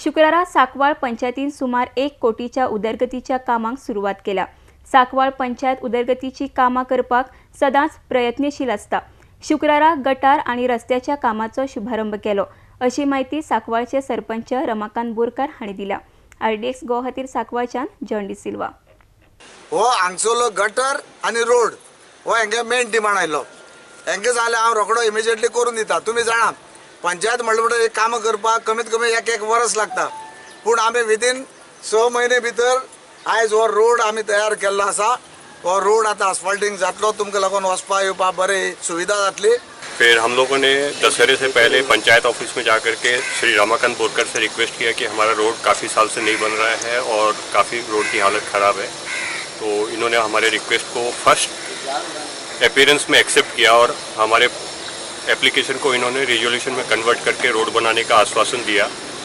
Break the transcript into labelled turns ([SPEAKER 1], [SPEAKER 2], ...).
[SPEAKER 1] शुक्रारा साकवाळ पंचायतीन सुमार 1 कोटीच्या उदरगतीच्या कामांक सुरुवात केल्या। साकवाळ पंचायत उदरगतीची कामां करपाक सदांच प्रयत्नशील आसता। शुक्रारा गटार आणि रस्त्याच्या कामाचो शुभारंभ केलो, अशी माहिती साकवाळचे सरपंच रमाकांत बोरकार हांणी दिल्या। RDX गोवा खातीर साकवाळच्यान जॉन डी सिल्वा।
[SPEAKER 2] हो हांगसरलो गटर आणि रोड हो हांगे मेन डिमांड आयलो। हांगे जाल्यार हांव रोखडो इमिजिएटली करून दिता। तुमी जाणा पंचायत म्हणल्यार एक काम करपाक कमीत कमी एक वर्स लागता, पूण आमी विदिन 6 म्हयने भितर आयज हो रोड आमी तयार केल्लो आसा। वो रोड आता आस्फाल्टिंग जातलो, तुमकां लागून वचपा येवपा बरी सुविधा जातली।
[SPEAKER 3] फिर हम लोगों ने दशहरे से पहले पंचायत ऑफिस में जाकर के श्री रमाकांत बोरकर से रिक्वेस्ट किया कि हमारा रोड काफ़ी साल से नहीं बन रहा है और काफ़ी रोड की हालत ख़राब है। तो इन्होंने हमारे रिक्वेस्ट को फर्स्ट अपीयरेंस में एक्सेप्ट किया और हमारे एप्लीकेशन को इन्होंने रिजोल्यूशन में कन्वर्ट करके रोड बनाने का आश्वासन दिया।